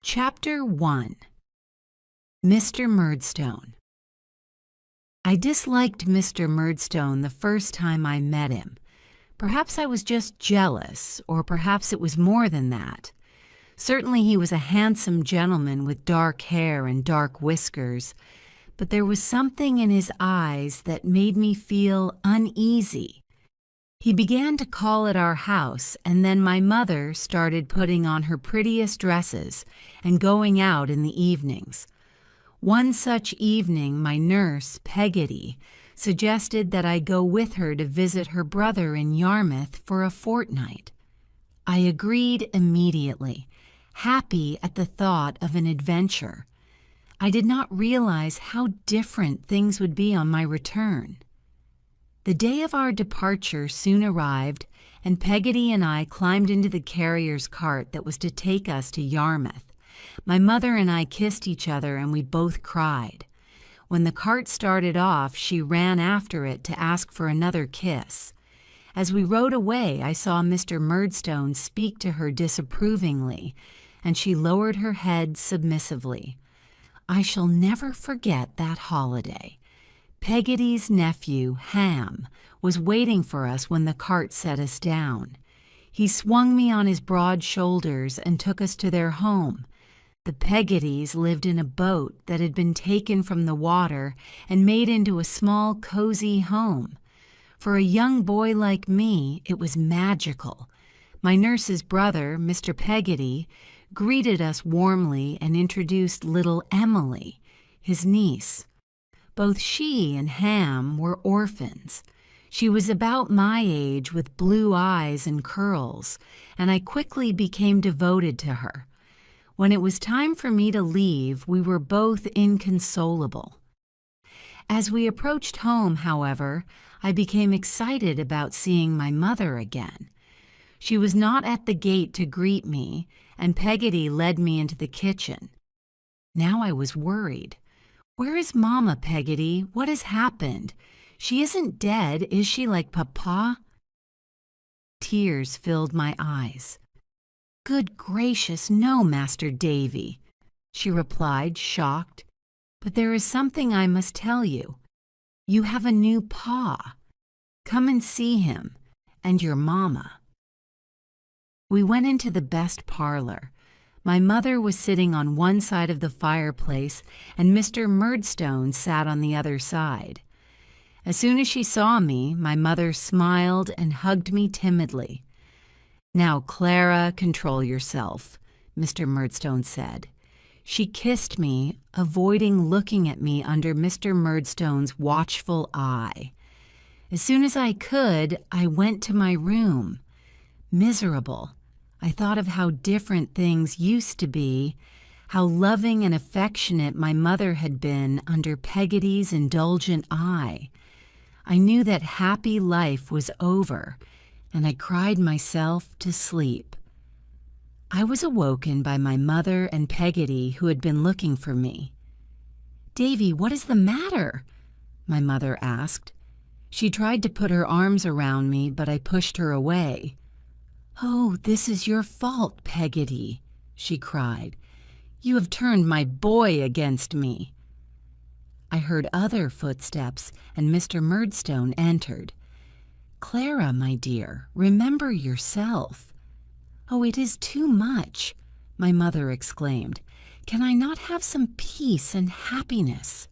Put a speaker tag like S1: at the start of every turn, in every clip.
S1: Chapter 1. Mr. Murdstone. I disliked Mr. Murdstone the first time I met him. Perhaps I was just jealous, or perhaps it was more than that. Certainly he was a handsome gentleman with dark hair and dark whiskers, but there was something in his eyes that made me feel uneasy. He began to call at our house, and then my mother started putting on her prettiest dresses and going out in the evenings. One such evening, my nurse, Peggotty, suggested that I go with her to visit her brother in Yarmouth for a fortnight. I agreed immediately, happy at the thought of an adventure. I did not realize how different things would be on my return. The day of our departure soon arrived, and Peggotty and I climbed into the carrier's cart that was to take us to Yarmouth. My mother and I kissed each other, and we both cried. When the cart started off, she ran after it to ask for another kiss. As we rode away, I saw Mr. Murdstone speak to her disapprovingly, and she lowered her head submissively. I shall never forget that holiday. Peggotty's nephew, Ham, was waiting for us when the cart set us down. He swung me on his broad shoulders and took us to their home. The Peggottys lived in a boat that had been taken from the water and made into a small, cozy home. For a young boy like me, it was magical. My nurse's brother, Mr. Peggotty, greeted us warmly and introduced little Emily, his niece. Both she and Ham were orphans. She was about my age with blue eyes and curls, and I quickly became devoted to her. When it was time for me to leave, we were both inconsolable. As we approached home, however, I became excited about seeing my mother again. She was not at the gate to greet me, and Peggotty led me into the kitchen. Now I was worried. "Where is Mama, Peggotty? What has happened? She isn't dead, is she, like Papa?" Tears filled my eyes. "Good gracious, no, Master Davy," she replied, shocked. "But there is something I must tell you. You have a new Pa. Come and see him, and your Mama." We went into the best parlor. My mother was sitting on one side of the fireplace, and Mr. Murdstone sat on the other side. As soon as she saw me, my mother smiled and hugged me timidly. "Now, Clara, control yourself," Mr. Murdstone said. She kissed me, avoiding looking at me under Mr. Murdstone's watchful eye. As soon as I could, I went to my room. Miserable, I thought of how different things used to be, how loving and affectionate my mother had been under Peggotty's indulgent eye. I knew that happy life was over, and I cried myself to sleep. I was awoken by my mother and Peggotty, who had been looking for me. "Davy, what is the matter?" my mother asked. She tried to put her arms around me, but I pushed her away. "Oh, this is your fault, Peggotty," she cried. "You have turned my boy against me." I heard other footsteps, and Mr. Murdstone entered. "Clara, my dear, remember yourself." "Oh, it is too much," my mother exclaimed. "Can I not have some peace and happiness?"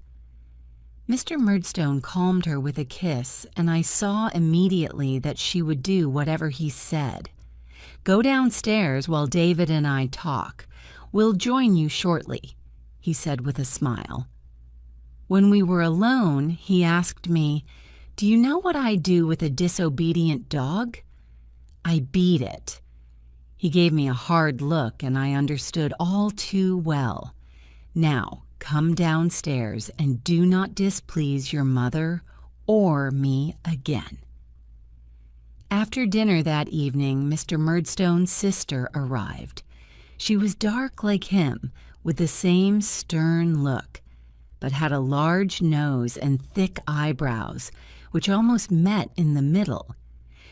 S1: Mr. Murdstone calmed her with a kiss, and I saw immediately that she would do whatever he said. "Go downstairs while David and I talk. We'll join you shortly," he said with a smile. When we were alone, he asked me, "Do you know what I do with a disobedient dog?" "I beat it." He gave me a hard look, and I understood all too well. "Now, come downstairs and do not displease your mother or me again." After dinner that evening, Mr. Murdstone's sister arrived. She was dark like him, with the same stern look, but had a large nose and thick eyebrows, which almost met in the middle.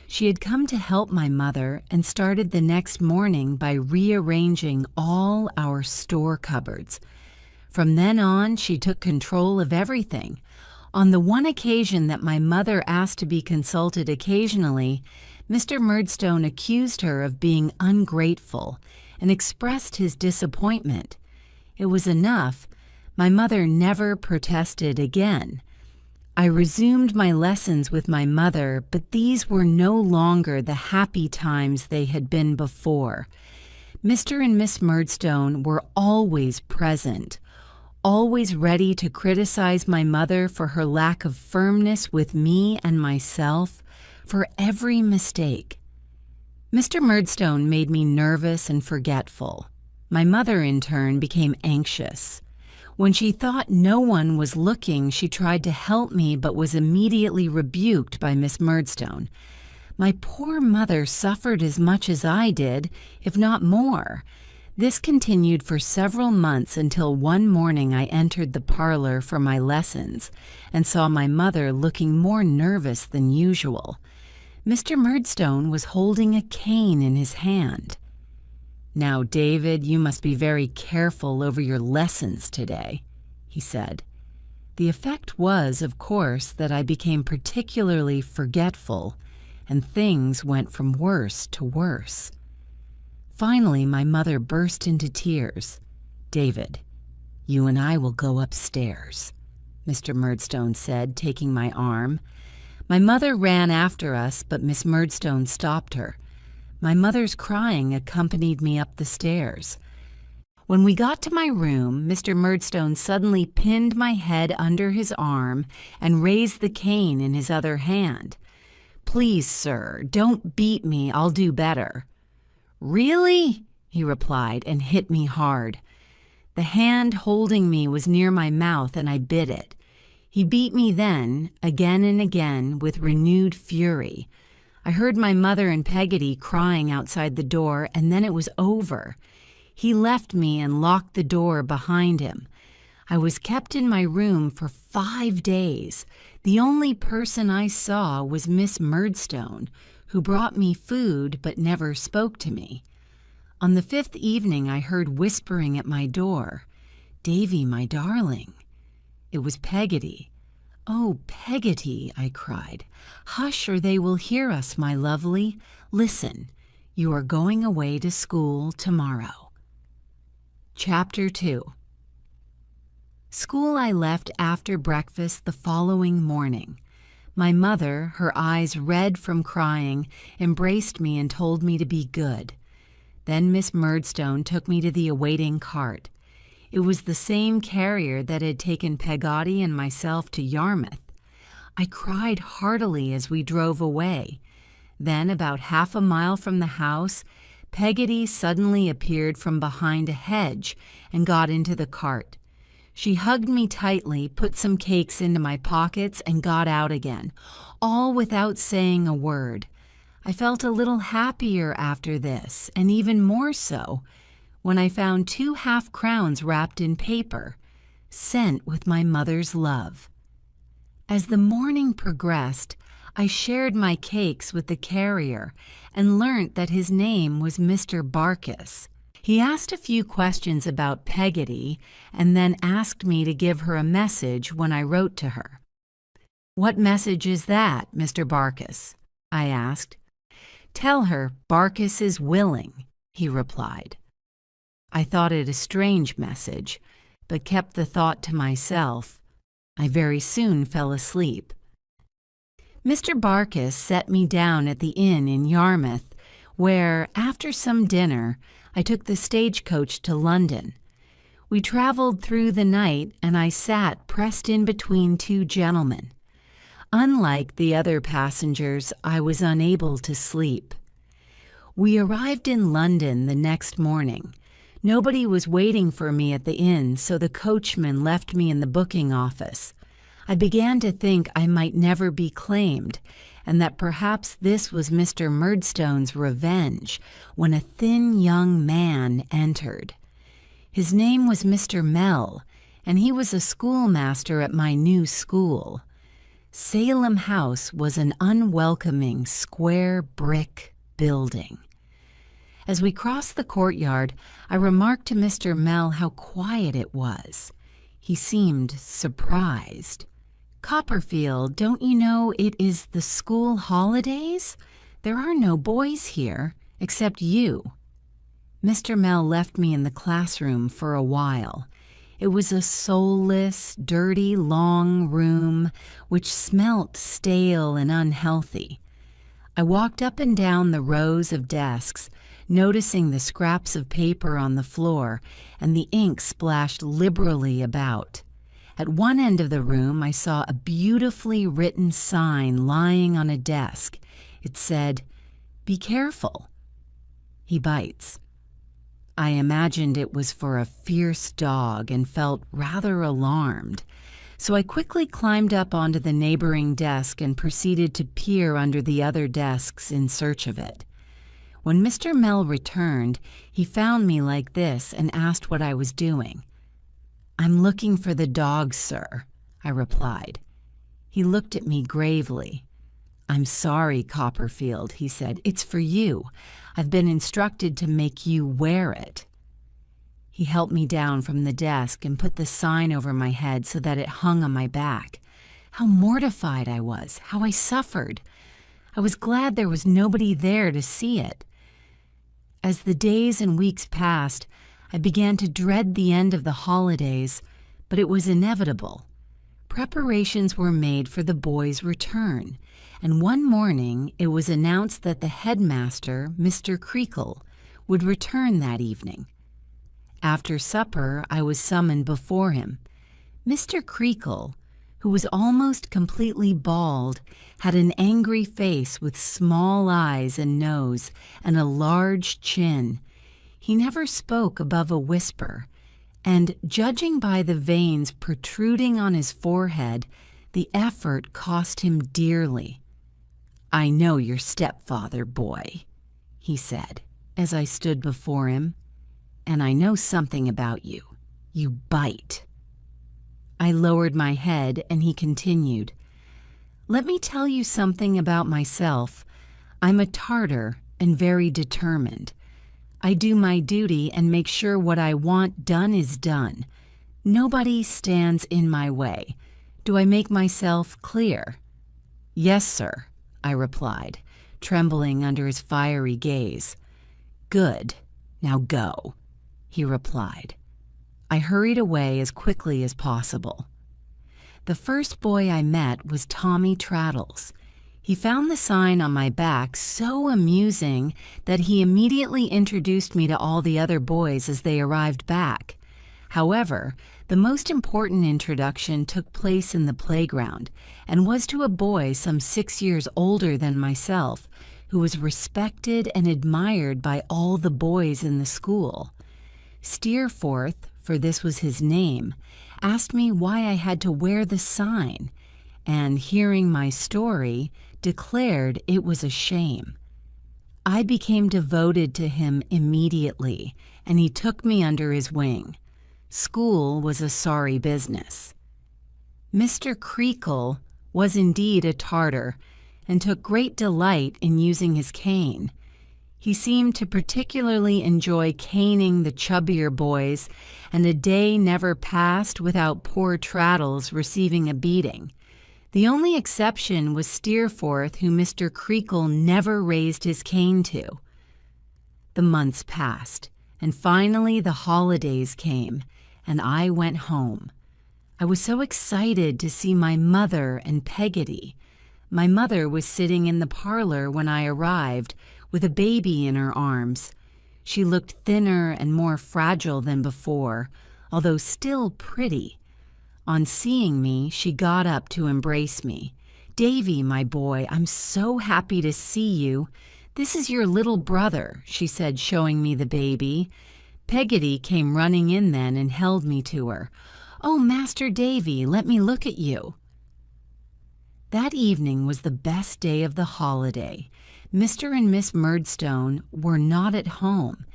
S1: She had come to help my mother and started the next morning by rearranging all our store cupboards. From then on, she took control of everything. On the one occasion that my mother asked to be consulted occasionally, Mr. Murdstone accused her of being ungrateful and expressed his disappointment. It was enough. My mother never protested again. I resumed my lessons with my mother, but these were no longer the happy times they had been before. Mr. and Miss Murdstone were always present, always ready to criticize my mother for her lack of firmness with me and myself, for every mistake. Mr. Murdstone made me nervous and forgetful. My mother, in turn, became anxious. When she thought no one was looking, she tried to help me but was immediately rebuked by Miss Murdstone. My poor mother suffered as much as I did, if not more. This continued for several months until one morning I entered the parlor for my lessons and saw my mother looking more nervous than usual. Mr. Murdstone was holding a cane in his hand. "Now, David, you must be very careful over your lessons today," he said. The effect was, of course, that I became particularly forgetful, and things went from worse to worse. Finally, my mother burst into tears. "David, you and I will go upstairs," Mr. Murdstone said, taking my arm. My mother ran after us, but Miss Murdstone stopped her. My mother's crying accompanied me up the stairs. When we got to my room, Mr. Murdstone suddenly pinned my head under his arm and raised the cane in his other hand. "Please, sir, don't beat me. I'll do better." "Really?" he replied, and hit me hard. The hand holding me was near my mouth, and I bit it. He beat me then, again and again, with renewed fury. I heard my mother and Peggotty crying outside the door, and then it was over. He left me and locked the door behind him. I was kept in my room for 5 days. The only person I saw was Miss Murdstone, who brought me food but never spoke to me. On the 5th evening I heard whispering at my door. "Davy, my darling." It was Peggotty. "Oh, Peggotty," I cried. "Hush, or they will hear us, my lovely. Listen, you are going away to school tomorrow." Chapter 2. School I left after breakfast the following morning. My mother, her eyes red from crying, embraced me and told me to be good. Then Miss Murdstone took me to the awaiting cart. It was the same carrier that had taken Peggotty and myself to Yarmouth. I cried heartily as we drove away. Then, about half a mile from the house, Peggotty suddenly appeared from behind a hedge and got into the cart. She hugged me tightly, put some cakes into my pockets, and got out again, all without saying a word. I felt a little happier after this, and even more so when I found 2 half-crowns wrapped in paper, sent with my mother's love. As the morning progressed, I shared my cakes with the carrier and learnt that his name was Mr. Barkis. He asked a few questions about Peggotty and then asked me to give her a message when I wrote to her. "What message is that, Mr. Barkis?" I asked. "Tell her Barkis is willing," he replied. I thought it a strange message, but kept the thought to myself. I very soon fell asleep. Mr. Barkis set me down at the inn in Yarmouth, where, after some dinner, I took the stagecoach to London. We traveled through the night, and I sat pressed in between 2 gentlemen. Unlike the other passengers, I was unable to sleep. We arrived in London the next morning. Nobody was waiting for me at the inn, so the coachman left me in the booking office. I began to think I might never be claimed, and that perhaps this was Mr. Murdstone's revenge, when a thin young man entered. His name was Mr. Mell, and he was a schoolmaster at my new school. Salem House was an unwelcoming square brick building. As we crossed the courtyard, I remarked to Mr. Mell how quiet it was. He seemed surprised. "Copperfield, don't you know it is the school holidays? There are no boys here, except you." Mr. Mell left me in the classroom for a while. It was a soulless, dirty, long room which smelt stale and unhealthy. I walked up and down the rows of desks, noticing the scraps of paper on the floor and the ink splashed liberally about. At one end of the room, I saw a beautifully written sign lying on a desk. It said, "Be careful. He bites." I imagined it was for a fierce dog and felt rather alarmed. So I quickly climbed up onto the neighboring desk and proceeded to peer under the other desks in search of it. When Mr. Mell returned, he found me like this and asked what I was doing. "I'm looking for the dog, sir," I replied. He looked at me gravely. "I'm sorry, Copperfield," he said. "It's for you. I've been instructed to make you wear it." He helped me down from the desk and put the sign over my head so that it hung on my back. How mortified I was, how I suffered. I was glad there was nobody there to see it. As the days and weeks passed, I began to dread the end of the holidays, but it was inevitable. Preparations were made for the boys' return, and one morning it was announced that the headmaster, Mr. Creakle, would return that evening. After supper, I was summoned before him. Mr. Creakle, who was almost completely bald, had an angry face with small eyes and nose and a large chin. He never spoke above a whisper, and judging by the veins protruding on his forehead, the effort cost him dearly. "I know your stepfather, boy," he said, as I stood before him, "and I know something about you. You bite." I lowered my head, and he continued, "Let me tell you something about myself. I'm a Tartar and very determined. I do my duty and make sure what I want done is done. Nobody stands in my way. Do I make myself clear?" "Yes, sir," I replied, trembling under his fiery gaze. "Good. Now go," he replied. I hurried away as quickly as possible. The first boy I met was Tommy Traddles. He found the sign on my back so amusing that he immediately introduced me to all the other boys as they arrived back. However, the most important introduction took place in the playground and was to a boy some 6 years older than myself, who was respected and admired by all the boys in the school. Steerforth, for this was his name, asked me why I had to wear the sign, and hearing my story, declared it was a shame. I became devoted to him immediately, and he took me under his wing. School was a sorry business. Mr. Creakle was indeed a Tartar, and took great delight in using his cane. He seemed to particularly enjoy caning the chubbier boys, and a day never passed without poor Traddles receiving a beating. The only exception was Steerforth, who Mr. Creakle never raised his cane to. The months passed, and finally the holidays came, and I went home. I was so excited to see my mother and Peggotty. My mother was sitting in the parlor when I arrived, with a baby in her arms. She looked thinner and more fragile than before, although still pretty. On seeing me, she got up to embrace me. "Davy, my boy, I'm so happy to see you. This is your little brother," she said, showing me the baby. Peggotty came running in then and held me to her. "Oh, Master Davy, let me look at you." That evening was the best day of the holiday. Mr. and Miss Murdstone were not at home,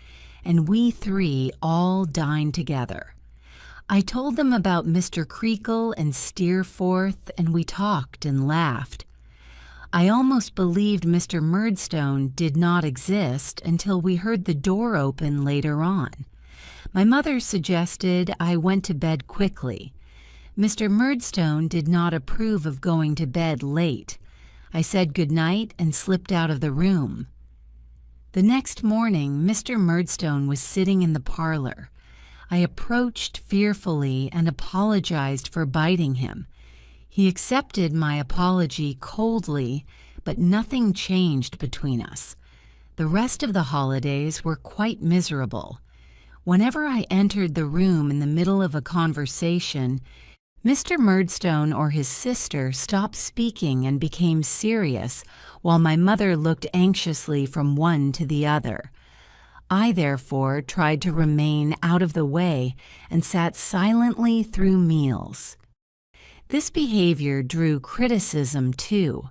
S1: and we three all dined together. I told them about Mr. Creakle and Steerforth, and we talked and laughed. I almost believed Mr. Murdstone did not exist until we heard the door open later on. My mother suggested I went to bed quickly. Mr. Murdstone did not approve of going to bed late. I said good night and slipped out of the room. The next morning, Mr. Murdstone was sitting in the parlor. I approached fearfully and apologized for biting him. He accepted my apology coldly, but nothing changed between us. The rest of the holidays were quite miserable. Whenever I entered the room in the middle of a conversation, Mr. Murdstone or his sister stopped speaking and became serious, while my mother looked anxiously from one to the other. I therefore tried to remain out of the way and sat silently through meals. This behavior drew criticism too,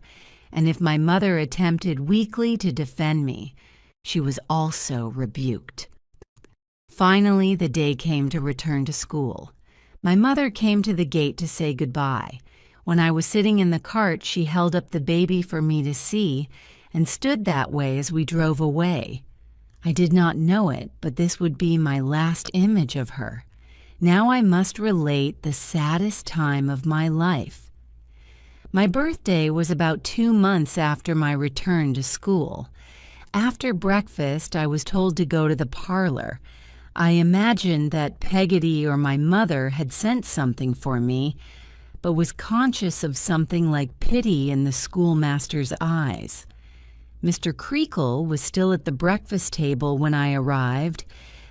S1: and if my mother attempted weakly to defend me, she was also rebuked. Finally, the day came to return to school. My mother came to the gate to say goodbye. When I was sitting in the cart, she held up the baby for me to see and stood that way as we drove away. I did not know it, but this would be my last image of her. Now I must relate the saddest time of my life. My birthday was about 2 months after my return to school. After breakfast, I was told to go to the parlor. I imagined that Peggotty or my mother had sent something for me, but was conscious of something like pity in the schoolmaster's eyes. Mr. Creakle was still at the breakfast table when I arrived,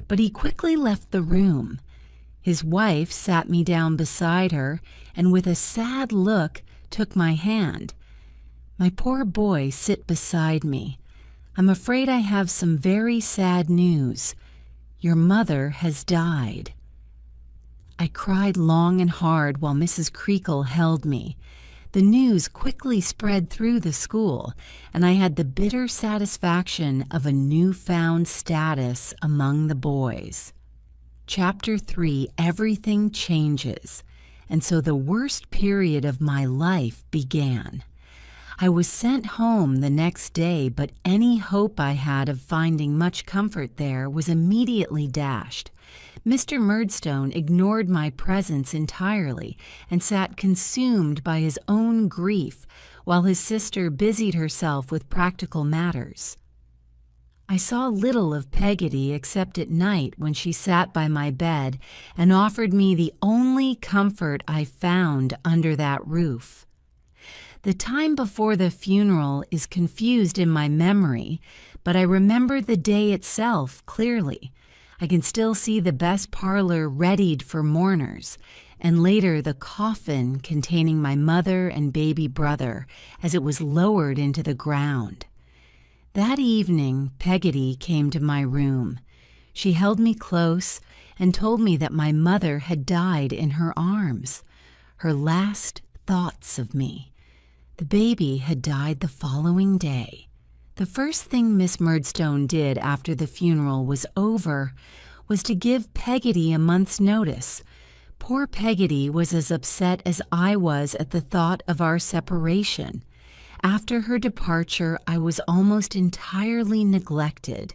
S1: but he quickly left the room. His wife sat me down beside her and with a sad look took my hand. "My poor boy, sit beside me. I'm afraid I have some very sad news. Your mother has died." I cried long and hard while Mrs. Creakle held me. The news quickly spread through the school, and I had the bitter satisfaction of a newfound status among the boys. Chapter 3, Everything Changes, and so the worst period of my life began. I was sent home the next day, but any hope I had of finding much comfort there was immediately dashed. Mr. Murdstone ignored my presence entirely and sat consumed by his own grief while his sister busied herself with practical matters. I saw little of Peggotty except at night when she sat by my bed and offered me the only comfort I found under that roof. The time before the funeral is confused in my memory, but I remember the day itself clearly. I can still see the best parlor readied for mourners, and later the coffin containing my mother and baby brother as it was lowered into the ground. That evening, Peggotty came to my room. She held me close and told me that my mother had died in her arms. Her last thoughts of me. The baby had died the following day. The first thing Miss Murdstone did after the funeral was over was to give Peggotty a month's notice. Poor Peggotty was as upset as I was at the thought of our separation. After her departure, I was almost entirely neglected.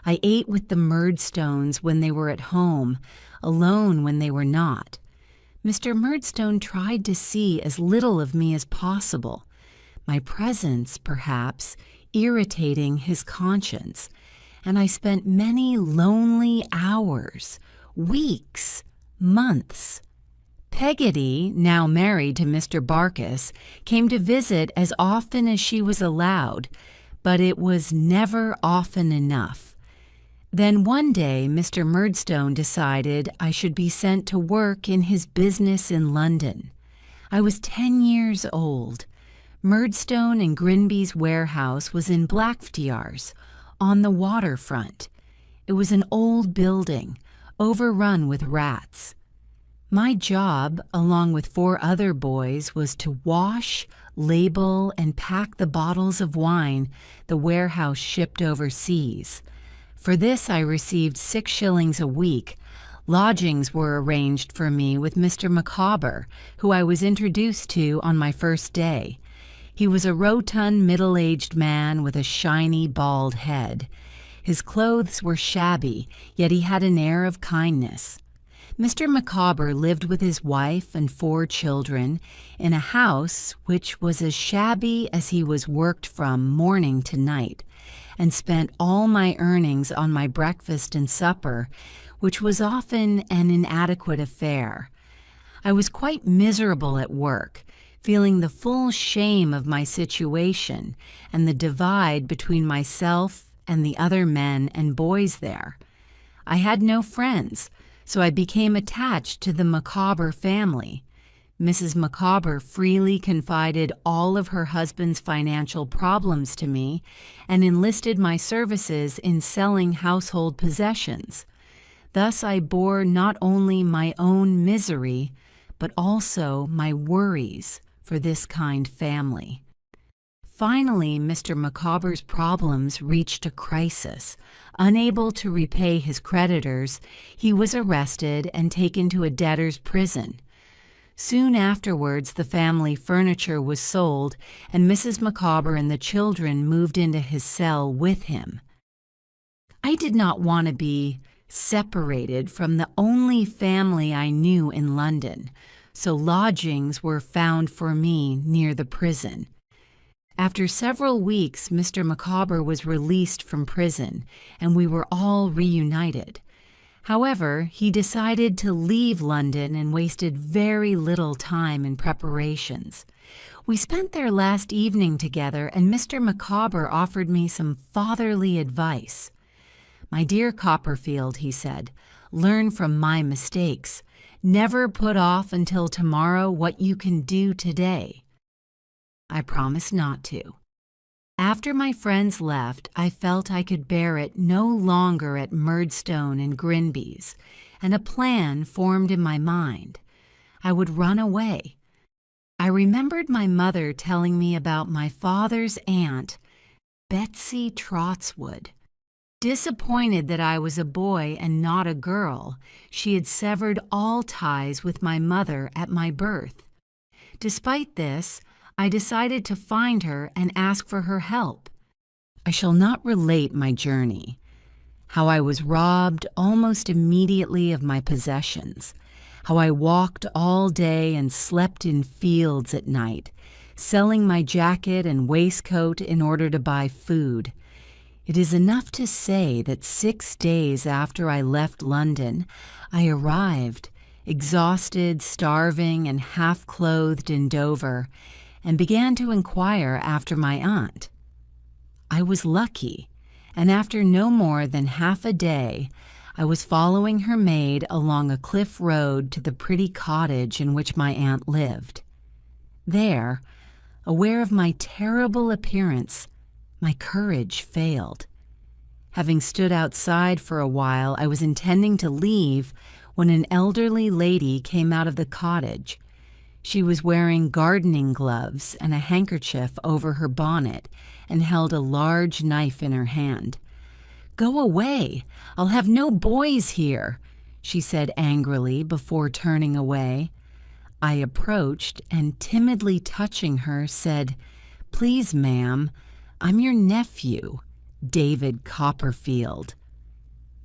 S1: I ate with the Murdstones when they were at home, alone when they were not. Mr. Murdstone tried to see as little of me as possible, my presence, perhaps, irritating his conscience, and I spent many lonely hours, weeks, months. Peggotty, now married to Mr. Barkis, came to visit as often as she was allowed, but it was never often enough. Then one day Mr. Murdstone decided I should be sent to work in his business in London. I was 10 years old. Murdstone and Grinby's warehouse was in Blackfriars, on the waterfront. It was an old building, overrun with rats. My job, along with 4 other boys, was to wash, label, and pack the bottles of wine the warehouse shipped overseas. For this I received 6 shillings a week, Lodgings were arranged for me with Mr. Micawber, who I was introduced to on my first day. He was a rotund, middle-aged man with a shiny, bald head. His clothes were shabby, yet he had an air of kindness. Mr. Micawber lived with his wife and 4 children in a house which was as shabby as he was worked from morning to night, and spent all my earnings on my breakfast and supper, which was often an inadequate affair. I was quite miserable at work, feeling the full shame of my situation and the divide between myself and the other men and boys there. I had no friends, so I became attached to the Micawber family. Mrs. Micawber freely confided all of her husband's financial problems to me and enlisted my services in selling household possessions. Thus I bore not only my own misery, but also my worries for this kind family. Finally, Mr. Micawber's problems reached a crisis. Unable to repay his creditors, he was arrested and taken to a debtor's prison. Soon afterwards, the family furniture was sold, and Mrs. Micawber and the children moved into his cell with him. I did not want to be separated from the only family I knew in London, so lodgings were found for me near the prison. After several weeks, Mr. Micawber was released from prison, and we were all reunited. However, he decided to leave London and wasted very little time in preparations. We spent their last evening together, and Mr. Micawber offered me some fatherly advice. "My dear Copperfield," he said, "learn from my mistakes. Never put off until tomorrow what you can do today." I promised not to. After my friends left, I felt I could bear it no longer at Murdstone and Grinby's, and a plan formed in my mind. I would run away. I remembered my mother telling me about my father's aunt, Betsy Trotswood. Disappointed that I was a boy and not a girl, she had severed all ties with my mother at my birth. Despite this, I decided to find her and ask for her help. I shall not relate my journey, how I was robbed almost immediately of my possessions, how I walked all day and slept in fields at night, selling my jacket and waistcoat in order to buy food. It is enough to say that 6 days after I left London, I arrived, exhausted, starving, and half-clothed in Dover, and began to inquire after my aunt. I was lucky, and after no more than half a day, I was following her maid along a cliff road to the pretty cottage in which my aunt lived. There, aware of my terrible appearance, my courage failed. Having stood outside for a while, I was intending to leave when an elderly lady came out of the cottage. She was wearing gardening gloves and a handkerchief over her bonnet and held a large knife in her hand. "Go away! I'll have no boys here," she said angrily before turning away. I approached and, timidly touching her, said, "Please, ma'am, I'm your nephew, David Copperfield."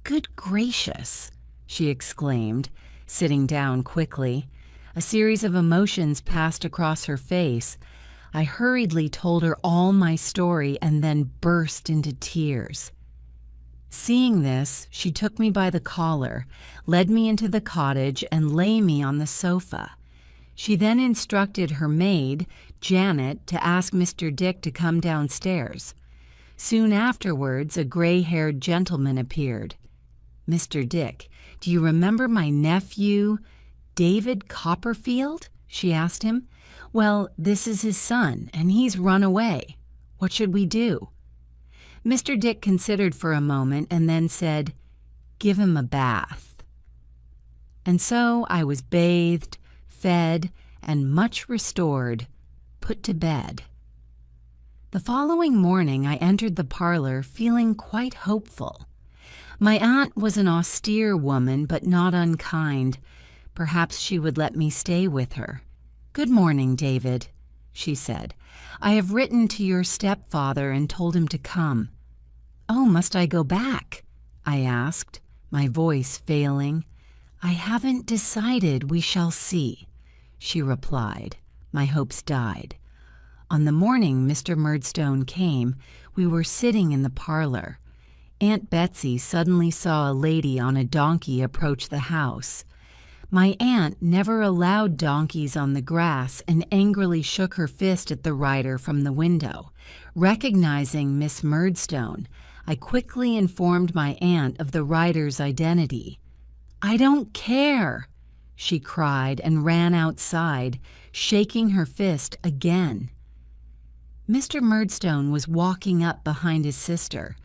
S1: "Good gracious!" she exclaimed, sitting down quickly. A series of emotions passed across her face. I hurriedly told her all my story and then burst into tears. Seeing this, she took me by the collar, led me into the cottage, and lay me on the sofa. She then instructed her maid, Janet, to ask Mr. Dick to come downstairs. Soon afterwards, a gray-haired gentleman appeared. "Mr. Dick, do you remember my nephew, David Copperfield?" she asked him. "Well, this is his son, and he's run away. What should we do?" Mr. Dick considered for a moment and then said, "Give him a bath." And so I was bathed, fed, and much restored, put to bed. The following morning I entered the parlor feeling quite hopeful. My aunt was an austere woman, but not unkind. Perhaps she would let me stay with her. "Good morning, David," she said. "I have written to your stepfather and told him to come." "Oh, must I go back?" I asked, my voice failing. "I haven't decided. We shall see," she replied. My hopes died. On the morning Mr. Murdstone came, we were sitting in the parlor. Aunt Betsy suddenly saw a lady on a donkey approach the house. My aunt never allowed donkeys on the grass and angrily shook her fist at the rider from the window. Recognizing Miss Murdstone, I quickly informed my aunt of the rider's identity. "I don't care!" she cried and ran outside, shaking her fist again. Mr. Murdstone was walking up behind his sister.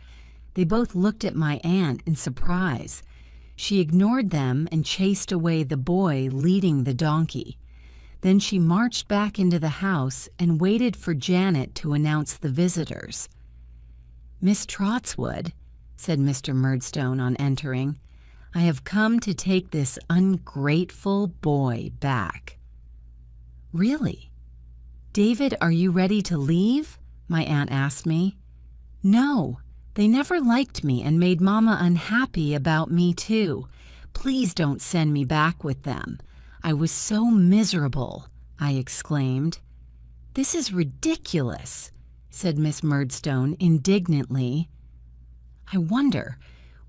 S1: They both looked at my aunt in surprise. She ignored them and chased away the boy leading the donkey. Then she marched back into the house and waited for Janet to announce the visitors. "Miss Trotswood," said Mr. Murdstone on entering, "I have come to take this ungrateful boy back." "Really? David, are you ready to leave?" my aunt asked me. "No. They never liked me and made Mama unhappy about me, too. Please don't send me back with them. I was so miserable," I exclaimed. "This is ridiculous," said Miss Murdstone indignantly. "I wonder,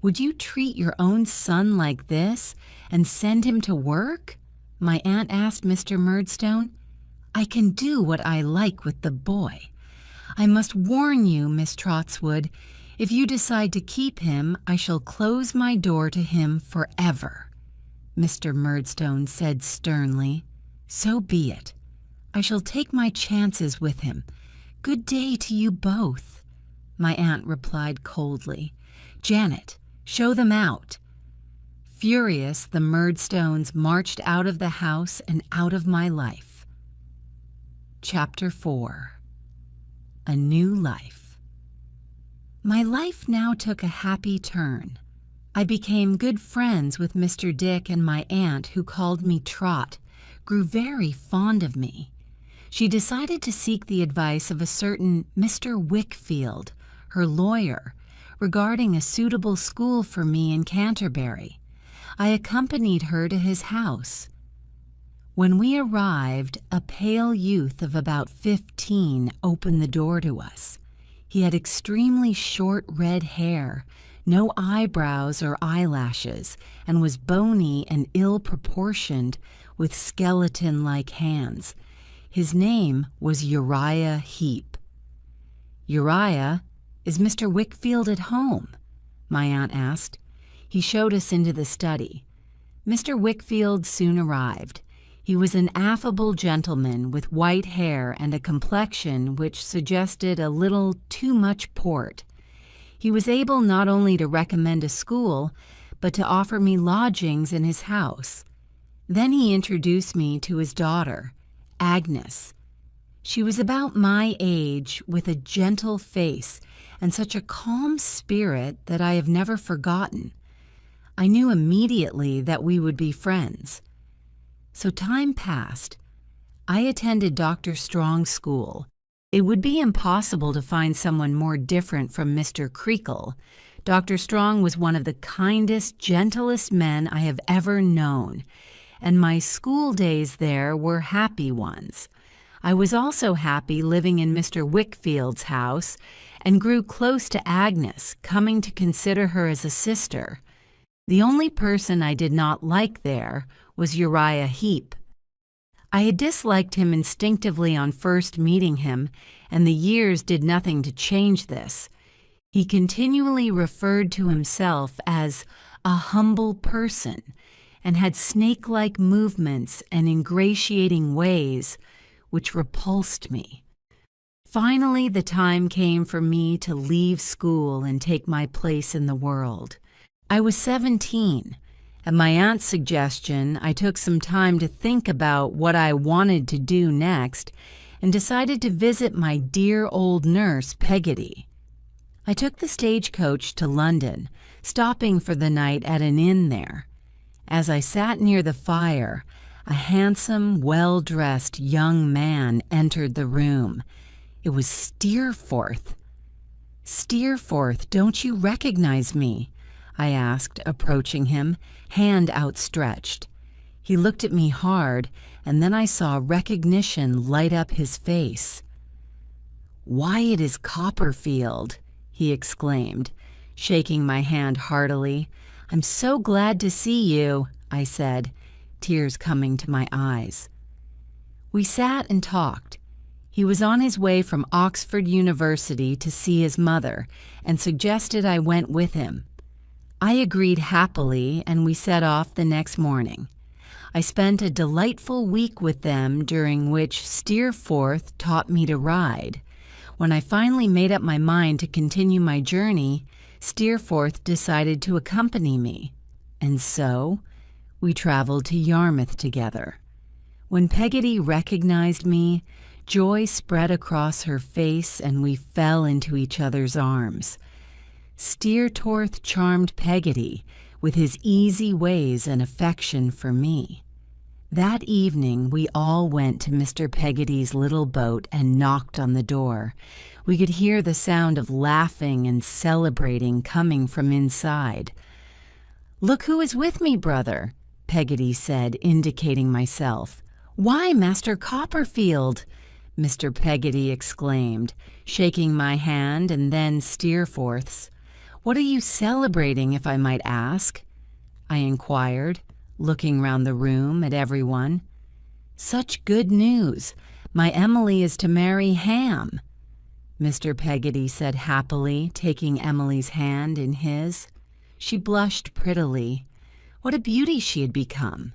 S1: would you treat your own son like this and send him to work?" my aunt asked Mr. Murdstone. "I can do what I like with the boy. I must warn you, Miss Trotswood, if you decide to keep him, I shall close my door to him forever," Mr. Murdstone said sternly. "So be it. I shall take my chances with him. Good day to you both," my aunt replied coldly. "Janet, show them out." Furious, the Murdstones marched out of the house and out of my life. Chapter 4. A New Life. My life now took a happy turn. I became good friends with Mr. Dick, and my aunt, who called me Trot, grew very fond of me. She decided to seek the advice of a certain Mr. Wickfield, her lawyer, regarding a suitable school for me in Canterbury. I accompanied her to his house. When we arrived, a pale youth of about 15 opened the door to us. He had extremely short red hair, no eyebrows or eyelashes, and was bony and ill-proportioned with skeleton-like hands. His name was Uriah Heep. "Uriah, is Mr. Wickfield at home?" my aunt asked. He showed us into the study. Mr. Wickfield soon arrived. He was an affable gentleman with white hair and a complexion which suggested a little too much port. He was able not only to recommend a school, but to offer me lodgings in his house. Then he introduced me to his daughter, Agnes. She was about my age, with a gentle face and such a calm spirit that I have never forgotten. I knew immediately that we would be friends. So time passed. I attended Dr. Strong's school. It would be impossible to find someone more different from Mr. Creakle. Dr. Strong was one of the kindest, gentlest men I have ever known, and my school days there were happy ones. I was also happy living in Mr. Wickfield's house and grew close to Agnes, coming to consider her as a sister. The only person I did not like there was Uriah Heep. I had disliked him instinctively on first meeting him, and the years did nothing to change this. He continually referred to himself as a humble person and had snake-like movements and ingratiating ways which repulsed me. Finally, the time came for me to leave school and take my place in the world. I was 17. At my aunt's suggestion, I took some time to think about what I wanted to do next and decided to visit my dear old nurse, Peggotty. I took the stagecoach to London, stopping for the night at an inn there. As I sat near the fire, a handsome, well-dressed young man entered the room. It was Steerforth. "Steerforth, don't you recognize me?" I asked, approaching him, hand outstretched. He looked at me hard, and then I saw recognition light up his face. "Why, it is Copperfield," he exclaimed, shaking my hand heartily. "I'm so glad to see you," I said, tears coming to my eyes. We sat and talked. He was on his way from Oxford University to see his mother and suggested I went with him. I agreed happily, and we set off the next morning. I spent a delightful week with them, during which Steerforth taught me to ride. When I finally made up my mind to continue my journey, Steerforth decided to accompany me, and so we traveled to Yarmouth together. When Peggotty recognized me, joy spread across her face, and we fell into each other's arms. Steerforth charmed Peggotty with his easy ways and affection for me. That evening we all went to Mr. Peggotty's little boat and knocked on the door. We could hear the sound of laughing and celebrating coming from inside. "Look who is with me, brother," Peggotty said, indicating myself. "Why, Master Copperfield!" Mr. Peggotty exclaimed, shaking my hand and then Steerforth's. "What are you celebrating, if I might ask?" I inquired, looking round the room at everyone. "Such good news! My Emily is to marry Ham," Mr. Peggotty said happily, taking Emily's hand in his. She blushed prettily. What a beauty she had become!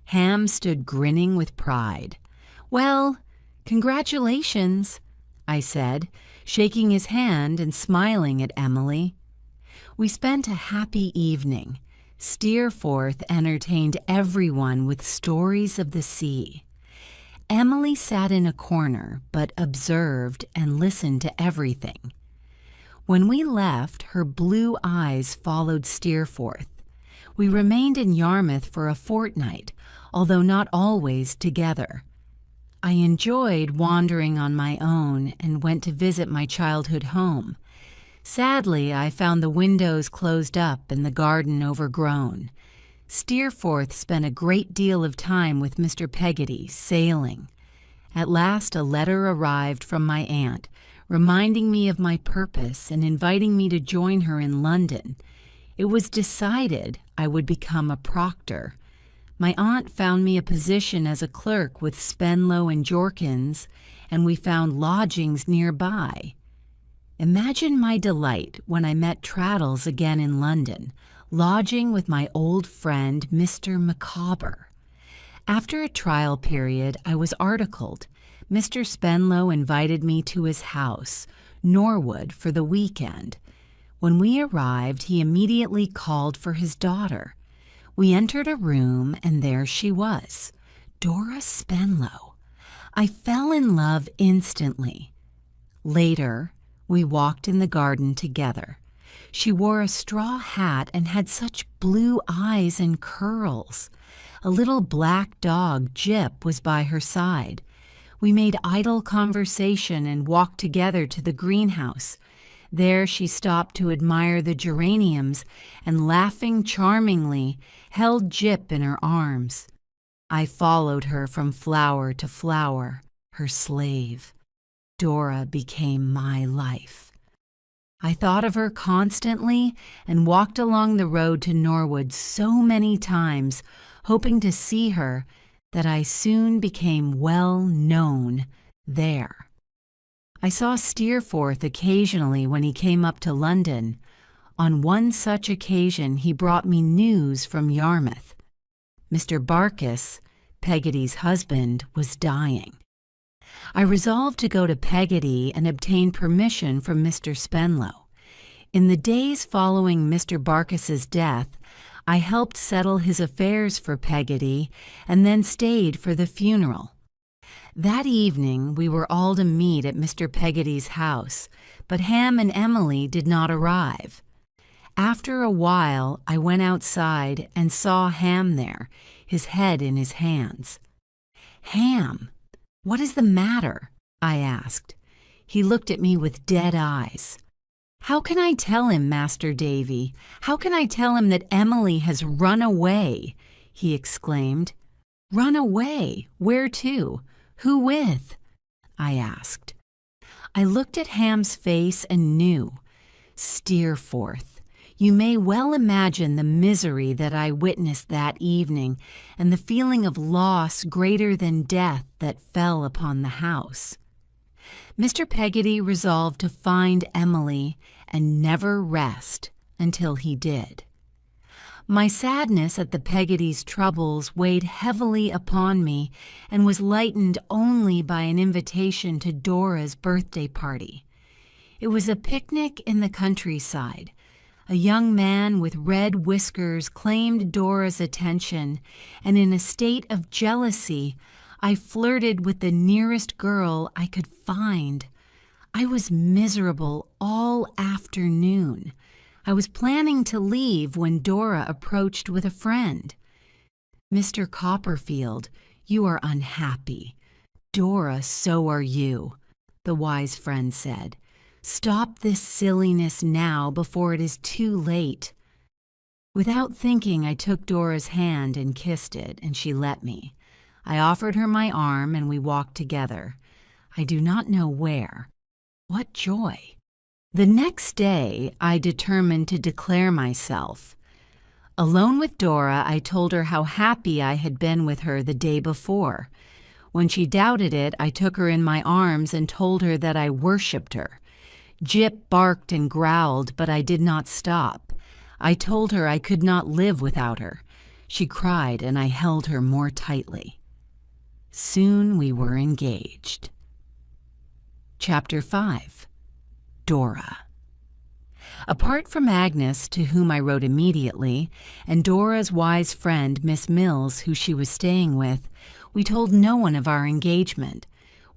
S1: Ham stood grinning with pride. "Well, congratulations," I said, shaking his hand and smiling at Emily. We spent a happy evening. Steerforth entertained everyone with stories of the sea. Emily sat in a corner, but observed and listened to everything. When we left, her blue eyes followed Steerforth. We remained in Yarmouth for a fortnight, although not always together. I enjoyed wandering on my own and went to visit my childhood home. Sadly, I found the windows closed up and the garden overgrown. Steerforth spent a great deal of time with Mr. Peggotty, sailing. At last a letter arrived from my aunt, reminding me of my purpose and inviting me to join her in London. It was decided I would become a proctor. My aunt found me a position as a clerk with Spenlow and Jorkins, and we found lodgings nearby. Imagine my delight when I met Traddles again in London, lodging with my old friend Mr. Micawber. After a trial period, I was articled. Mr. Spenlow invited me to his house, Norwood, for the weekend. When we arrived, he immediately called for his daughter. We entered a room, and there she was, Dora Spenlow. I fell in love instantly. Later, we walked in the garden together. She wore a straw hat and had such blue eyes and curls. A little black dog, Jip, was by her side. We made idle conversation and walked together to the greenhouse. There she stopped to admire the geraniums and, laughing charmingly, held Jip in her arms. I followed her from flower to flower, her slave. Dora became my life. I thought of her constantly and walked along the road to Norwood so many times, hoping to see her, that I soon became well known there. I saw Steerforth occasionally when he came up to London. On one such occasion he brought me news from Yarmouth. Mr. Barkis, Peggotty's husband, was dying. I resolved to go to Peggotty and obtain permission from Mr. Spenlow. In the days following Mr. Barkis's death, I helped settle his affairs for Peggotty and then stayed for the funeral. That evening we were all to meet at Mr. Peggotty's house, but Ham and Emily did not arrive. After a while, I went outside and saw Ham there, his head in his hands. "Ham, what is the matter?" I asked. He looked at me with dead eyes. "How can I tell him, Master Davy? How can I tell him that Emily has run away?" he exclaimed. "Run away? Where to? Who with?" I asked. I looked at Ham's face and knew. Steerforth. You may well imagine the misery that I witnessed that evening and the feeling of loss greater than death that fell upon the house. Mr. Peggotty resolved to find Emily and never rest until he did. My sadness at the Peggottys' troubles weighed heavily upon me and was lightened only by an invitation to Dora's birthday party. It was a picnic in the countryside. A young man with red whiskers claimed Dora's attention, and in a state of jealousy, I flirted with the nearest girl I could find. I was miserable all afternoon. I was planning to leave when Dora approached with a friend. "Mr. Copperfield, you are unhappy. Dora, so are you," the wise friend said. "Stop this silliness now before it is too late." Without thinking, I took Dora's hand and kissed it, and she let me. I offered her my arm, and we walked together. I do not know where. What joy! The next day, I determined to declare myself. Alone with Dora, I told her how happy I had been with her the day before. When she doubted it, I took her in my arms and told her that I worshipped her. Jip barked and growled, but I did not stop. I told her I could not live without her. She cried, and I held her more tightly. Soon we were engaged. Chapter 5. Dora. Apart from Agnes, to whom I wrote immediately, and Dora's wise friend, Miss Mills, who she was staying with, we told no one of our engagement.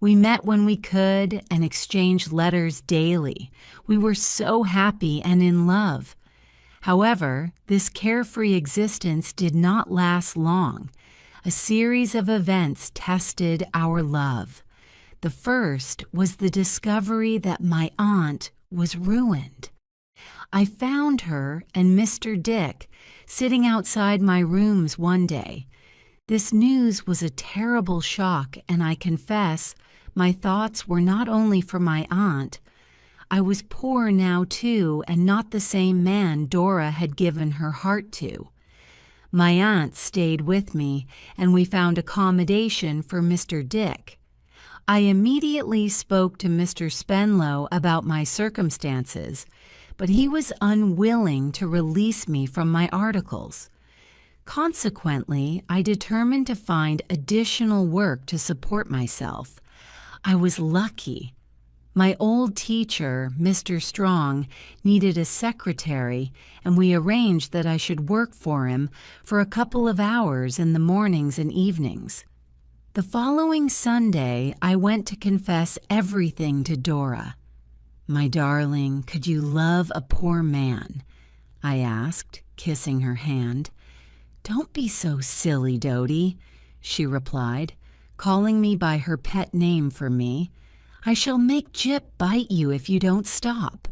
S1: We met when we could and exchanged letters daily. We were so happy and in love. However, this carefree existence did not last long. A series of events tested our love. The first was the discovery that my aunt was ruined. I found her and Mr. Dick sitting outside my rooms one day. This news was a terrible shock, and I confess my thoughts were not only for my aunt. I was poor now, too, and not the same man Dora had given her heart to. My aunt stayed with me, and we found accommodation for Mr. Dick. I immediately spoke to Mr. Spenlow about my circumstances, but he was unwilling to release me from my articles. Consequently, I determined to find additional work to support myself. I was lucky. My old teacher, Mr. Strong, needed a secretary, and we arranged that I should work for him for a couple of hours in the mornings and evenings. The following Sunday, I went to confess everything to Dora. "My darling, could you love a poor man?" I asked, kissing her hand. "Don't be so silly, Dodie," she replied, calling me by her pet name for me. "I shall make Jip bite you if you don't stop."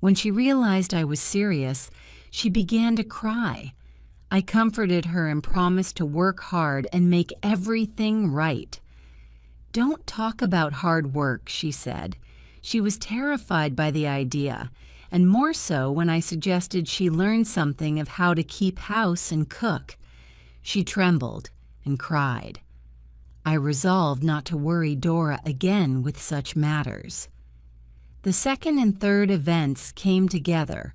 S1: When she realized I was serious, she began to cry. I comforted her and promised to work hard and make everything right. "Don't talk about hard work," she said. She was terrified by the idea, and more so when I suggested she learn something of how to keep house and cook. She trembled and cried. I resolved not to worry Dora again with such matters. The second and third events came together.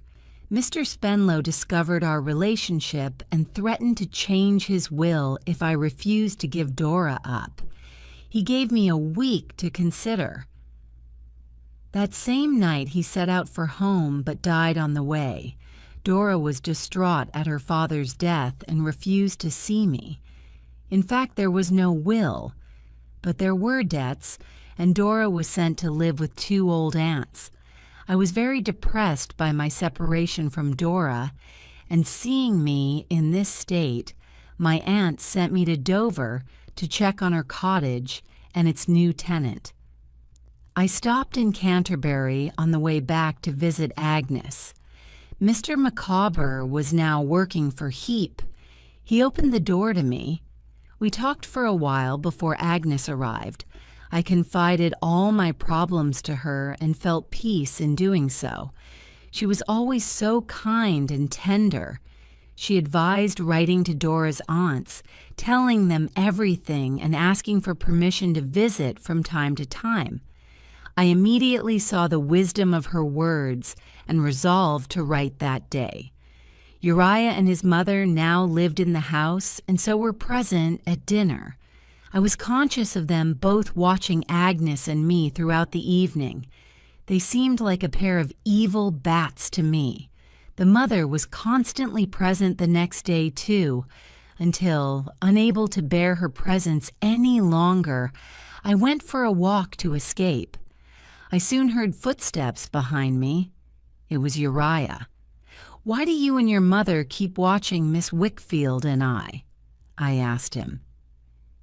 S1: Mr. Spenlow discovered our relationship and threatened to change his will if I refused to give Dora up. He gave me a week to consider. That same night he set out for home but died on the way. Dora was distraught at her father's death and refused to see me. In fact, there was no will, but there were debts, and Dora was sent to live with 2 old aunts. I was very depressed by my separation from Dora, and seeing me in this state, my aunt sent me to Dover to check on her cottage and its new tenant. I stopped in Canterbury on the way back to visit Agnes. Mr. Micawber was now working for Heap. He opened the door to me. We talked for a while before Agnes arrived. I confided all my problems to her and felt peace in doing so. She was always so kind and tender. She advised writing to Dora's aunts, telling them everything and asking for permission to visit from time to time. I immediately saw the wisdom of her words and resolved to write that day. Uriah and his mother now lived in the house and so were present at dinner. I was conscious of them both watching Agnes and me throughout the evening. They seemed like a pair of evil bats to me. The mother was constantly present the next day, too, until, unable to bear her presence any longer, I went for a walk to escape. I soon heard footsteps behind me. It was Uriah. "Why do you and your mother keep watching Miss Wickfield and I?" I asked him.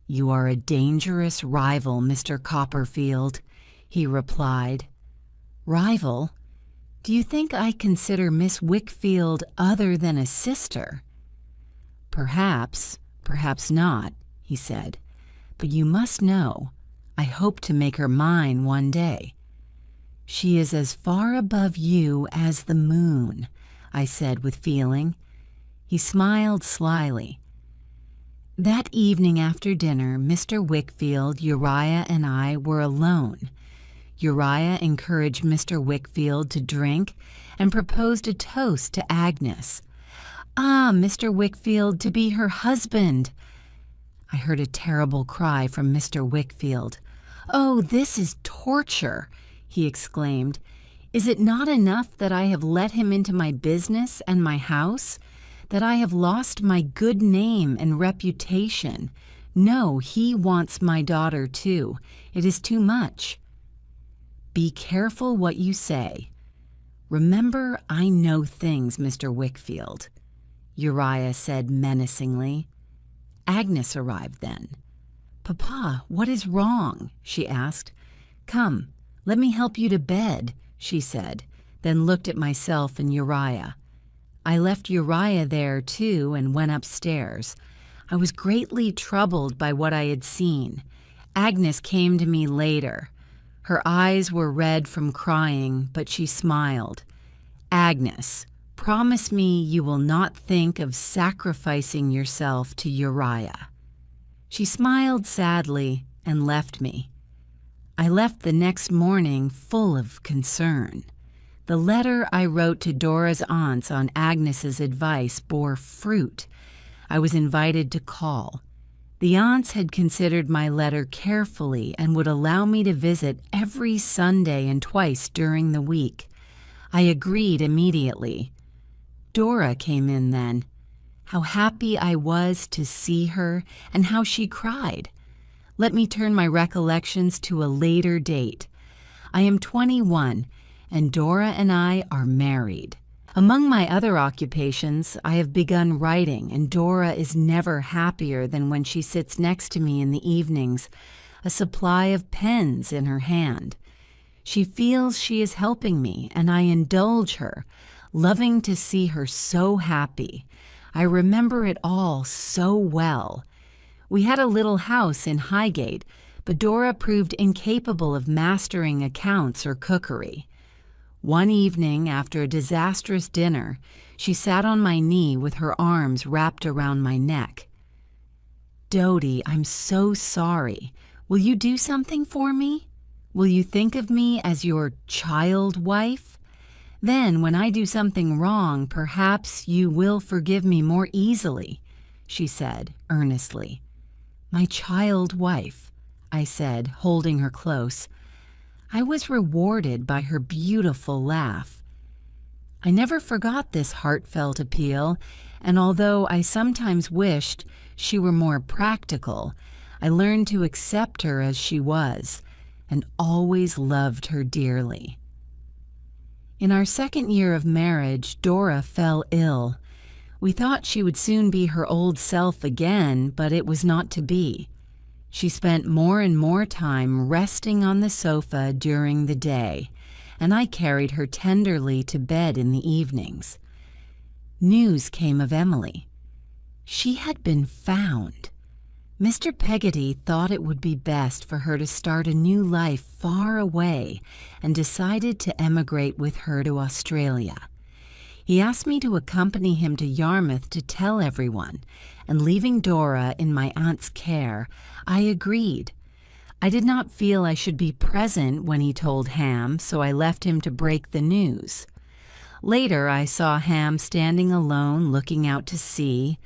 S1: "You are a dangerous rival, Mr. Copperfield," he replied. "Rival? Do you think I consider Miss Wickfield other than a sister?" "Perhaps, perhaps not," he said. "But you must know, I hope to make her mine one day." "She is as far above you as the moon," I said with feeling. He smiled slyly. That evening after dinner, Mr. Wickfield, Uriah, and I were alone. Uriah encouraged Mr. Wickfield to drink and proposed a toast to Agnes. "Ah, Mr. Wickfield, to be her husband!" I heard a terrible cry from Mr. Wickfield. "Oh, this is torture!" he exclaimed. "Is it not enough that I have let him into my business and my house, that I have lost my good name and reputation? No, he wants my daughter too. It is too much." "Be careful what you say. Remember, I know things, Mr. Wickfield," Uriah said menacingly. Agnes arrived then. "Papa, what is wrong?" she asked. "Come, let me help you to bed," she said, then looked at myself and Uriah. I left Uriah there, too, and went upstairs. I was greatly troubled by what I had seen. Agnes came to me later. Her eyes were red from crying, but she smiled. "Agnes, promise me you will not think of sacrificing yourself to Uriah." She smiled sadly and left me. I left the next morning full of concern. The letter I wrote to Dora's aunts on Agnes's advice bore fruit. I was invited to call. The aunts had considered my letter carefully and would allow me to visit every Sunday and twice during the week. I agreed immediately. Dora came in then. How happy I was to see her and how she cried. Let me turn my recollections to a later date. I am 21, and Dora and I are married. Among my other occupations, I have begun writing, and Dora is never happier than when she sits next to me in the evenings, a supply of pens in her hand. She feels she is helping me, and I indulge her, loving to see her so happy. I remember it all so well. We had a little house in Highgate, but Dora proved incapable of mastering accounts or cookery. One evening, after a disastrous dinner, she sat on my knee with her arms wrapped around my neck. "Dodie, I'm so sorry. Will you do something for me? Will you think of me as your child wife? Then, when I do something wrong, perhaps you will forgive me more easily," she said earnestly. "My child wife," I said, holding her close. I was rewarded by her beautiful laugh. I never forgot this heartfelt appeal, and although I sometimes wished she were more practical, I learned to accept her as she was, and always loved her dearly. In our second year of marriage, Dora fell ill. We thought she would soon be her old self again, but it was not to be. She spent more and more time resting on the sofa during the day, and I carried her tenderly to bed in the evenings. News came of Emily. She had been found. Mr. Peggotty thought it would be best for her to start a new life far away and decided to emigrate with her to Australia. He asked me to accompany him to Yarmouth to tell everyone, and leaving Dora in my aunt's care, I agreed. I did not feel I should be present when he told Ham, so I left him to break the news. Later, I saw Ham standing alone looking out to sea.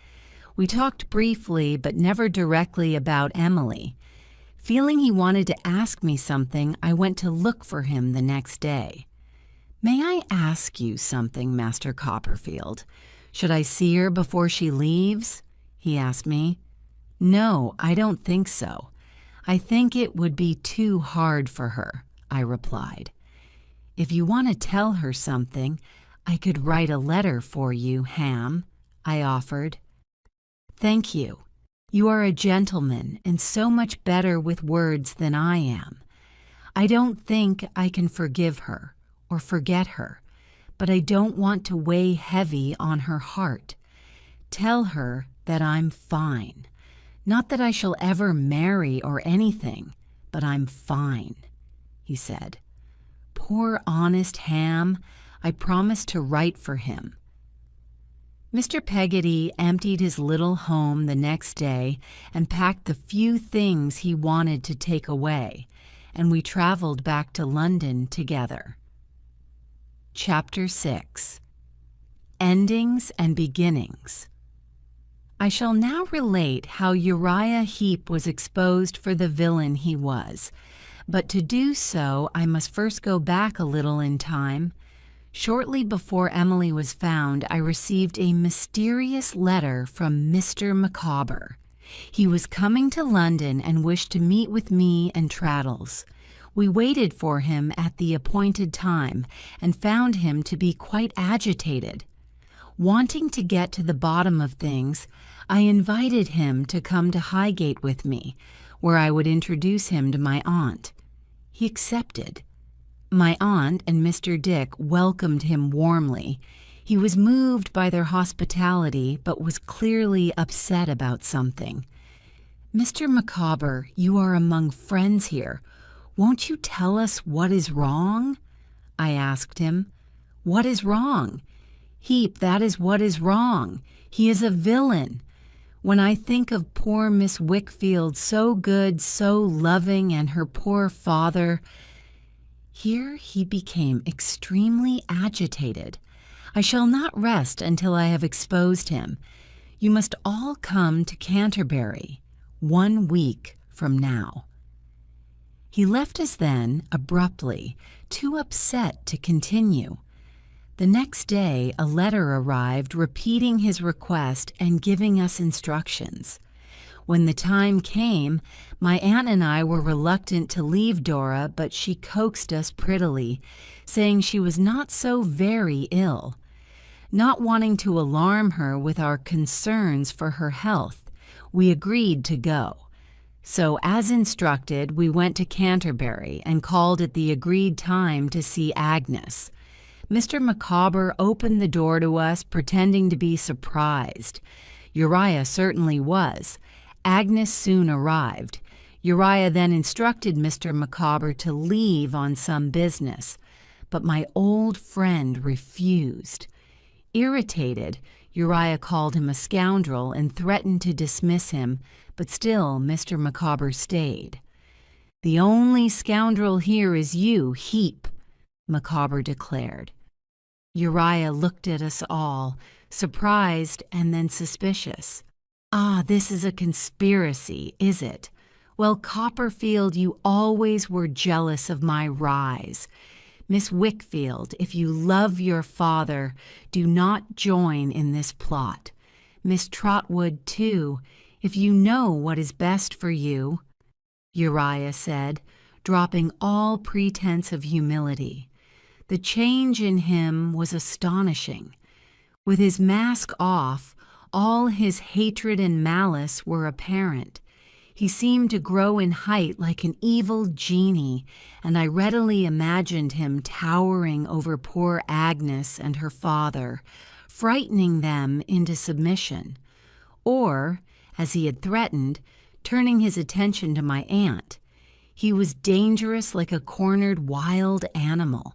S1: We talked briefly, but never directly about Emily. Feeling he wanted to ask me something, I went to look for him the next day. "May I ask you something, Master Copperfield? Should I see her before she leaves?" he asked me. "No, I don't think so. I think it would be too hard for her," I replied. "If you want to tell her something, I could write a letter for you, Ham," I offered. "Thank you. You are a gentleman and so much better with words than I am. I don't think I can forgive her or forget her, but I don't want to weigh heavy on her heart. Tell her that I'm fine. Not that I shall ever marry or anything, but I'm fine," he said. Poor honest Ham, I promised to write for him. Mr. Peggotty emptied his little home the next day and packed the few things he wanted to take away, and we traveled back to London together. Chapter 6. Endings and Beginnings. I shall now relate how Uriah Heep was exposed for the villain he was, but to do so I must first go back a little in time. Shortly before Emily was found, I received a mysterious letter from Mr. Micawber. He was coming to London and wished to meet with me and Traddles. We waited for him at the appointed time and found him to be quite agitated. Wanting to get to the bottom of things, I invited him to come to Highgate with me, where I would introduce him to my aunt. He accepted. My aunt and Mr. Dick welcomed him warmly. He was moved by their hospitality, but was clearly upset about something. "Mr. Micawber, you are among friends here. Won't you tell us what is wrong?" I asked him. "What is wrong?" "Heep, that is what is wrong. He is a villain. When I think of poor Miss Wickfield, so good, so loving, and her poor father—" Here he became extremely agitated. "I shall not rest until I have exposed him. You must all come to Canterbury 1 week from now." He left us then, abruptly, too upset to continue. The next day a letter arrived repeating his request and giving us instructions. When the time came, my aunt and I were reluctant to leave Dora, but she coaxed us prettily, saying she was not so very ill. Not wanting to alarm her with our concerns for her health, we agreed to go. So, as instructed, we went to Canterbury and called at the agreed time to see Agnes. Mr. Micawber opened the door to us, pretending to be surprised. Uriah certainly was. Agnes soon arrived. Uriah then instructed Mr. Micawber to leave on some business, but my old friend refused. Irritated, Uriah called him a scoundrel and threatened to dismiss him, but still Mr. Micawber stayed. "The only scoundrel here is you, Heep," Micawber declared. Uriah looked at us all, surprised and then suspicious. "Ah, this is a conspiracy, is it? Well, Copperfield, you always were jealous of my rise. Miss Wickfield, if you love your father, do not join in this plot. Miss Trotwood, too, if you know what is best for you," Uriah said, dropping all pretense of humility. The change in him was astonishing. With his mask off, all his hatred and malice were apparent. He seemed to grow in height like an evil genie, and I readily imagined him towering over poor Agnes and her father, frightening them into submission. Or, as he had threatened, turning his attention to my aunt. He was dangerous like a cornered wild animal.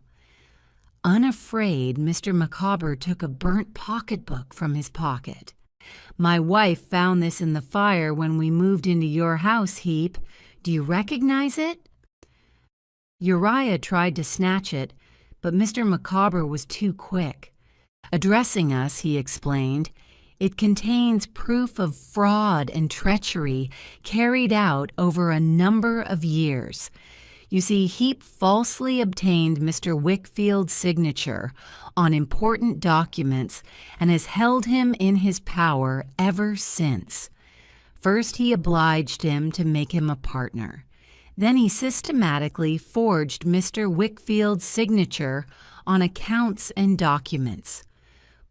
S1: Unafraid, Mr. Micawber took a burnt pocketbook from his pocket. "My wife found this in the fire when we moved into your house, Heap. Do you recognize it?" Uriah tried to snatch it, but Mr. Micawber was too quick. Addressing us, he explained, "It contains proof of fraud and treachery carried out over a number of years. You see, Heap falsely obtained Mr. Wickfield's signature on important documents and has held him in his power ever since. First, he obliged him to make him a partner. Then he systematically forged Mr. Wickfield's signature on accounts and documents.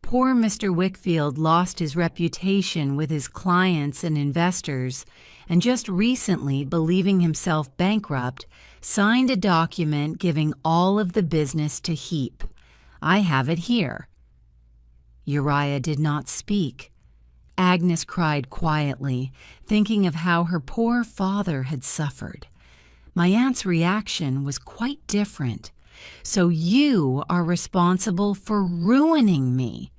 S1: Poor Mr. Wickfield lost his reputation with his clients and investors, and just recently, believing himself bankrupt, signed a document giving all of the business to Heap. I have it here." Uriah did not speak. Agnes cried quietly, thinking of how her poor father had suffered. My aunt's reaction was quite different. "So you are responsible for ruining me,"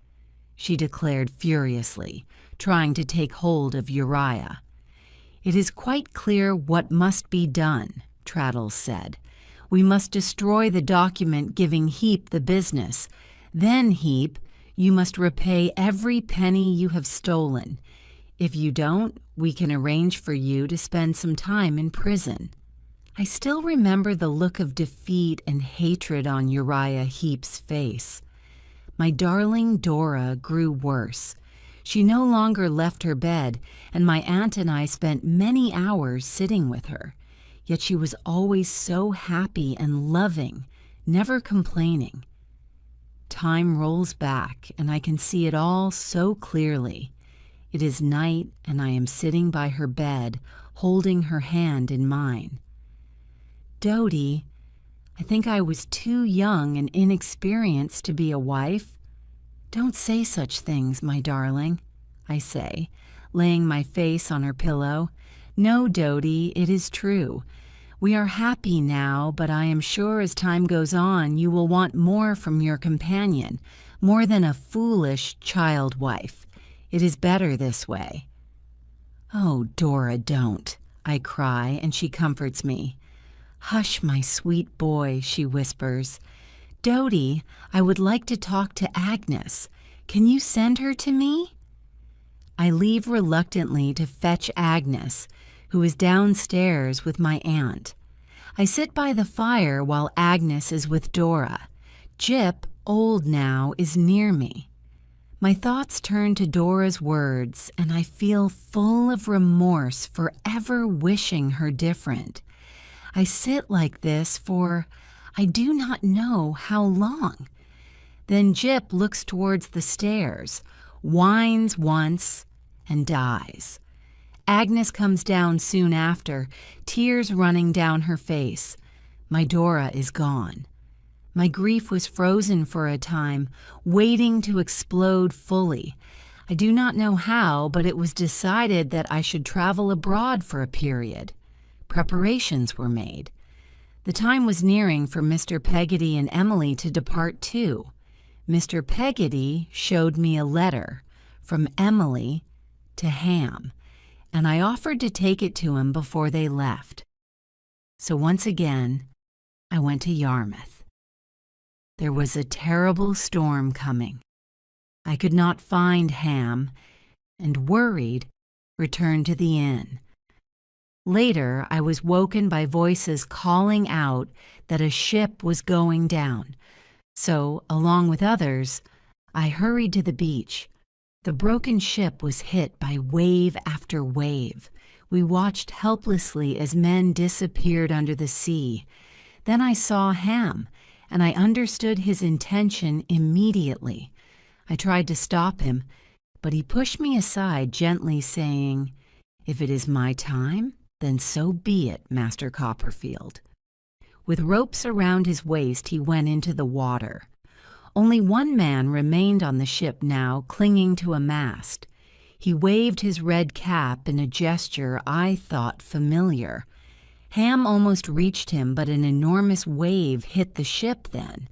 S1: she declared furiously, trying to take hold of Uriah. "It is quite clear what must be done," Traddles said. "We must destroy the document giving Heap the business. Then, Heap, you must repay every penny you have stolen. If you don't, we can arrange for you to spend some time in prison." I still remember the look of defeat and hatred on Uriah Heap's face. My darling Dora grew worse. She no longer left her bed, and my aunt and I spent many hours sitting with her. Yet she was always so happy and loving, never complaining. Time rolls back, and I can see it all so clearly. It is night, and I am sitting by her bed, holding her hand in mine. "Dodie, I think I was too young and inexperienced to be a wife." "Don't say such things, my darling," I say, laying my face on her pillow. "No, Dodie, it is true. We are happy now, but I am sure as time goes on you will want more from your companion, more than a foolish child wife. It is better this way." "Oh, Dora, don't," I cry, and she comforts me. "Hush, my sweet boy," she whispers. "Dodie, I would like to talk to Agnes. Can you send her to me?" I leave reluctantly to fetch Agnes, who is downstairs with my aunt. I sit by the fire while Agnes is with Dora. Jip, old now, is near me. My thoughts turn to Dora's words, and I feel full of remorse for ever wishing her different. I sit like this for I do not know how long. Then Jip looks towards the stairs, whines once, and dies. Agnes comes down soon after, tears running down her face. My Dora is gone. My grief was frozen for a time, waiting to explode fully. I do not know how, but it was decided that I should travel abroad for a period. Preparations were made. The time was nearing for Mr. Peggotty and Emily to depart too. Mr. Peggotty showed me a letter from Emily to Ham, and I offered to take it to him before they left. So once again, I went to Yarmouth. There was a terrible storm coming. I could not find Ham, and worried, returned to the inn. Later, I was woken by voices calling out that a ship was going down. So, along with others, I hurried to the beach. The broken ship was hit by wave after wave. We watched helplessly as men disappeared under the sea. Then I saw Ham, and I understood his intention immediately. I tried to stop him, but he pushed me aside, gently saying, "If it is my time, then so be it, Master Copperfield." With ropes around his waist, he went into the water. Only one man remained on the ship now, clinging to a mast. He waved his red cap in a gesture I thought familiar. Ham almost reached him, but an enormous wave hit the ship then.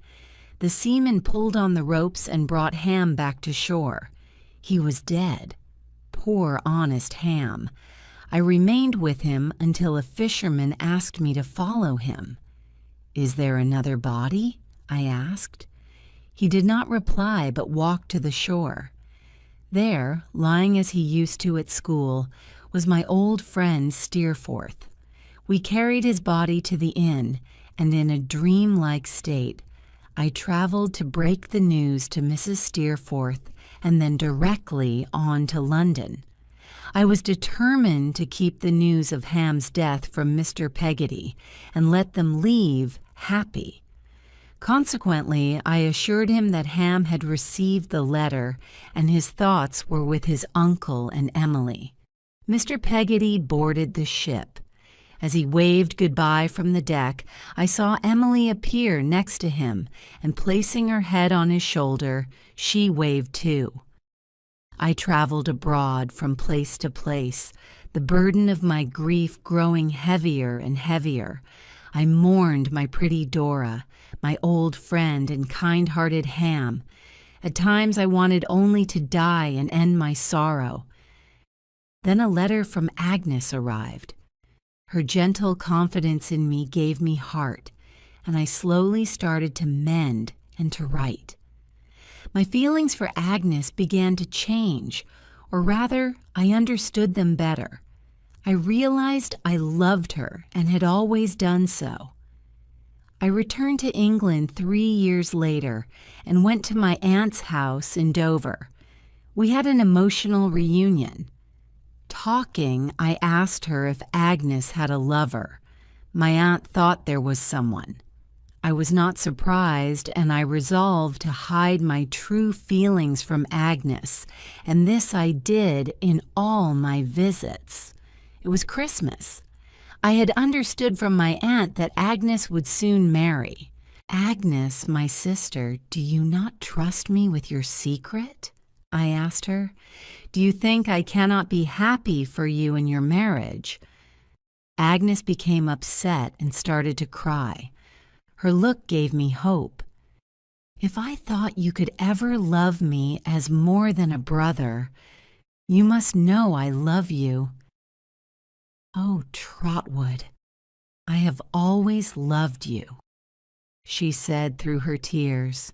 S1: The seaman pulled on the ropes and brought Ham back to shore. He was dead. Poor honest Ham. I remained with him until a fisherman asked me to follow him. "Is there another body?" I asked. He did not reply, but walked to the shore. There, lying as he used to at school, was my old friend Steerforth. We carried his body to the inn, and in a dream-like state, I traveled to break the news to Mrs. Steerforth and then directly on to London. I was determined to keep the news of Ham's death from Mr. Peggotty and let them leave happy. Consequently, I assured him that Ham had received the letter and his thoughts were with his uncle and Emily. Mr. Peggotty boarded the ship. As he waved goodbye from the deck, I saw Emily appear next to him, and placing her head on his shoulder, she waved too. I traveled abroad from place to place, the burden of my grief growing heavier and heavier. I mourned my pretty Dora, my old friend and kind-hearted Ham. At times I wanted only to die and end my sorrow. Then a letter from Agnes arrived. Her gentle confidence in me gave me heart, and I slowly started to mend and to write. My feelings for Agnes began to change, or rather, I understood them better. I realized I loved her and had always done so. I returned to England 3 years later and went to my aunt's house in Dover. We had an emotional reunion. Talking, I asked her if Agnes had a lover. My aunt thought there was someone. I was not surprised, and I resolved to hide my true feelings from Agnes, and this I did in all my visits. It was Christmas. I had understood from my aunt that Agnes would soon marry. "Agnes, my sister, do you not trust me with your secret?" I asked her. "Do you think I cannot be happy for you in your marriage?" Agnes became upset and started to cry. Her look gave me hope. "If I thought you could ever love me as more than a brother, you must know I love you." "Oh, Trotwood, I have always loved you," she said through her tears.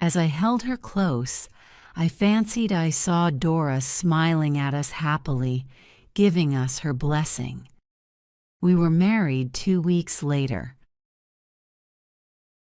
S1: As I held her close, I fancied I saw Dora smiling at us happily, giving us her blessing. We were married 2 weeks later.